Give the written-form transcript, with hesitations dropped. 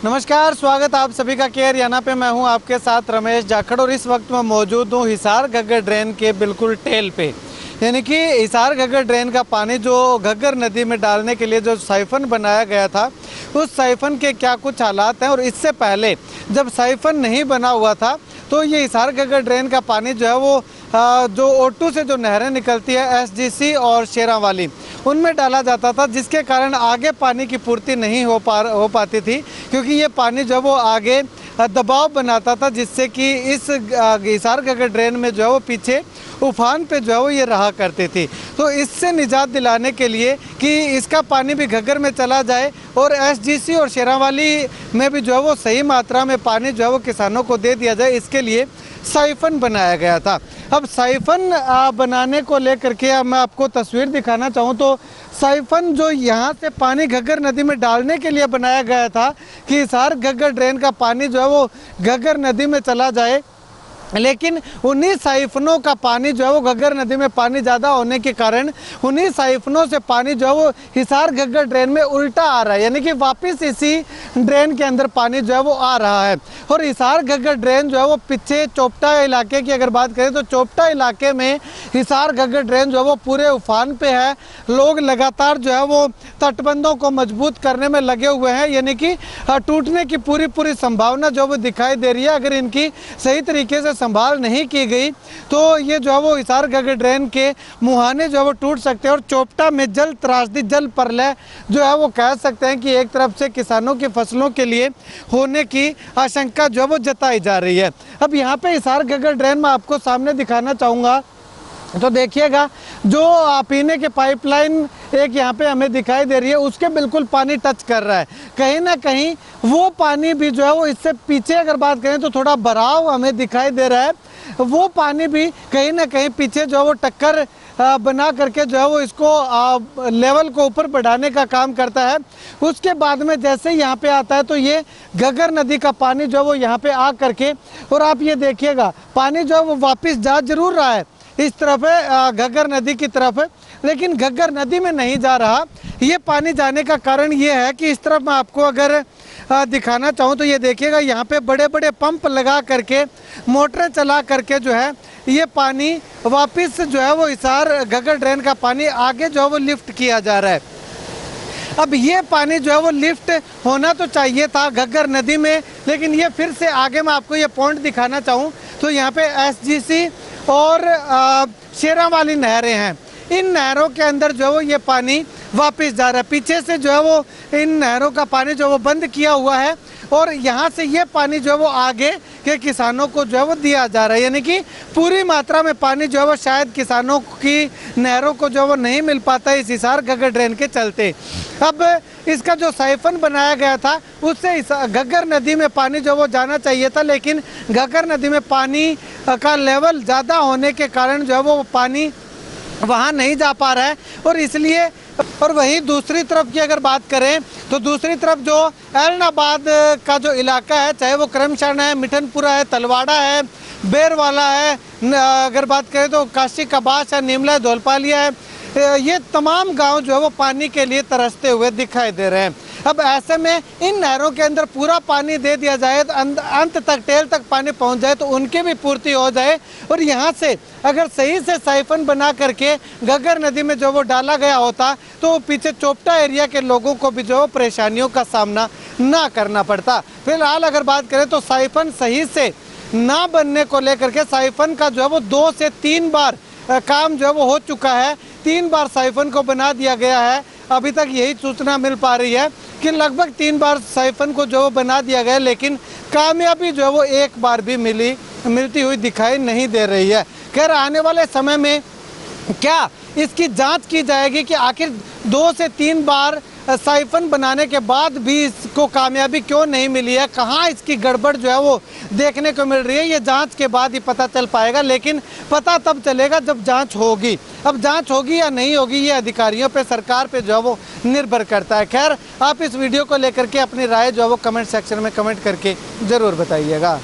नमस्कार, स्वागत आप सभी का केयर हरियाणा पे। मैं हूं आपके साथ रमेश जाखड़ और इस वक्त मैं मौजूद हूं हिसार घग्गर ड्रेन के बिल्कुल टेल पे। यानी कि हिसार घग्गर ड्रेन का पानी जो घग्गर नदी में डालने के लिए जो साइफन बनाया गया था, उस साइफन के क्या कुछ हालात हैं। और इससे पहले जब साइफन नहीं बना हुआ था तो ये हिसार घग्गर ड्रेन का पानी जो है वो जो O2 से जो नहरें निकलती है SGC और शेरावाली, उनमें डाला जाता था, जिसके कारण आगे पानी की पूर्ति नहीं हो पाती थी, क्योंकि ये पानी जो वो आगे दबाव बनाता था, जिससे कि इस हिसार घग्गर ड्रेन में जो है वो पीछे उफान पे जो है वो ये रहा करती थी। तो इससे निजात दिलाने के लिए कि इसका पानी भी घग्गर में चला जाए और SGC और शेरावाली में भी जो है वो सही मात्रा में पानी जो है वो किसानों को दे दिया जाए, इसके लिए साइफन बनाया गया था। अब साइफन बनाने को लेकर के मैं आपको तस्वीर दिखाना चाहूँ तो साइफन जो यहाँ से पानी घग्गर नदी में डालने के लिए बनाया गया था कि हिसार घग्गर ड्रेन का पानी जो है वो घग्गर नदी में चला जाए, लेकिन उन्हीं साइफनों का पानी जो है वो घग्गर नदी में पानी ज़्यादा होने के कारण उन्हीं साइफनों से पानी जो है वो हिसार घग्गर ड्रेन में उल्टा आ रहा है, यानी कि वापस इसी ड्रेन के अंदर पानी जो है वो आ रहा है। और हिसार घग्गर ड्रेन जो है वो पीछे चोपटा इलाके की अगर बात करें तो चोपटा इलाके में हिसार घग्गर ड्रेन जो है वो पूरे उफान पे है। लोग लगातार जो है वो तटबंधों को मजबूत करने में लगे हुए हैं, यानी कि टूटने की पूरी संभावना जो वो दिखाई दे रही है। अगर इनकी सही तरीके से संभाल नहीं की गई तो ये जो है वो हिसार घग्गर ड्रेन के मुहाने जो है वो टूट सकते हैं और चोपटा में जल त्रासदी, जल प्रलय जो है वो कह सकते हैं कि एक तरफ से किसानों की फसलों के लिए होने की आशंका जो है वो जताई जा रही है। अब यहाँ पे हिसार घग्गर ड्रेन में आपको सामने दिखाना चाहूँगा तो देखिएगा, जो पीने के पाइपलाइन एक यहाँ पे हमें दिखाई दे रही है, उसके बिल्कुल पानी टच कर रहा है। कहीं ना कहीं वो पानी भी जो है वो इससे पीछे अगर बात करें तो थोड़ा भराव हमें दिखाई दे रहा है। वो पानी भी कहीं ना कहीं पीछे जो है वो टक्कर बना करके जो है वो इसको लेवल को ऊपर बढ़ाने का काम करता है। उसके बाद में जैसे यहाँ पे आता है तो ये घग्गर नदी का पानी जो है वो यहाँ पे आ करके, और आप ये देखिएगा पानी जो है वो वापस जा जरूर रहा है इस तरफ है, घग्गर नदी की तरफ है, लेकिन घग्गर नदी में नहीं जा रहा। ये पानी जाने का कारण ये है कि इस तरफ मैं आपको अगर दिखाना चाहूँ तो ये देखिएगा, यहाँ पे बड़े बड़े पंप लगा करके, मोटरें चला करके जो है ये पानी वापस जो है वो हिसार घग्गर ड्रेन का पानी आगे जो है वो लिफ्ट किया जा रहा है। अब ये पानी जो है वो लिफ्ट होना तो चाहिए था घग्गर नदी में, लेकिन ये फिर से आगे मैं आपको ये पॉइंट दिखाना चाहूँ तो यहाँ पे SGC और शेरावाली नहरें हैं। इन नहरों के अंदर जो है वो ये पानी वापस जा रहा है। पीछे से जो है वो इन नहरों का पानी जो वो बंद किया हुआ है और यहाँ से ये पानी जो है वो आगे के किसानों को जो है वो दिया जा रहा है, यानी कि पूरी मात्रा में पानी जो है वो शायद किसानों की नहरों को जो है वो नहीं मिल पाता है इस हिसार घग्गर ड्रेन के चलते। अब इसका जो साइफन बनाया गया था उससे घग्गर नदी में पानी जो वो जाना चाहिए था, लेकिन घग्गर नदी में पानी का लेवल ज़्यादा होने के कारण जो है वो पानी वहाँ नहीं जा पा रहा है। और इसलिए, और वहीं दूसरी तरफ की अगर बात करें तो दूसरी तरफ जो एलनाबाद का जो इलाका है, चाहे वो करमशान है, मिठनपुरा है, तलवाड़ा है, बेरवाला है, अगर बात करें तो काशी कबाश है, निमला, धौलपालिया है, ये तमाम गांव जो है वो पानी के लिए तरसते हुए दिखाई दे रहे हैं। अब ऐसे में इन नहरों के अंदर पूरा पानी दे दिया जाए तो अंत तक, टेल तक पानी पहुंच जाए तो उनकी भी पूर्ति हो जाए। और यहाँ से अगर सही से साइफन बना करके घग्गर नदी में जो वो डाला गया होता तो पीछे चोपटा एरिया के लोगों को भी जो परेशानियों का सामना ना करना पड़ता। फिलहाल अगर बात करें तो साइफन सही से ना बनने को लेकर के साइफन का जो है वो 2 से 3 बार काम जो है वो हो चुका है। 3 बार साइफन को बना दिया गया है। अभी तक यही सूचना मिल पा रही है कि लगभग 3 बार साइफन को जो बना दिया गया, लेकिन कामयाबी जो है वो 1 बार भी मिलती हुई दिखाई नहीं दे रही है। खैर, आने वाले समय में क्या इसकी जांच की जाएगी कि आखिर 2 से 3 बार साइफन बनाने के बाद भी इसको कामयाबी क्यों नहीं मिली है, कहाँ इसकी गड़बड़ जो है वो देखने को मिल रही है। ये जांच के बाद ही पता चल पाएगा, लेकिन पता तब चलेगा जब जांच होगी। अब जांच होगी या नहीं होगी ये अधिकारियों पे, सरकार पे जो है वो निर्भर करता है। खैर, आप इस वीडियो को लेकर के अपनी राय जो है वो कमेंट सेक्शन में कमेंट करके ज़रूर बताइएगा।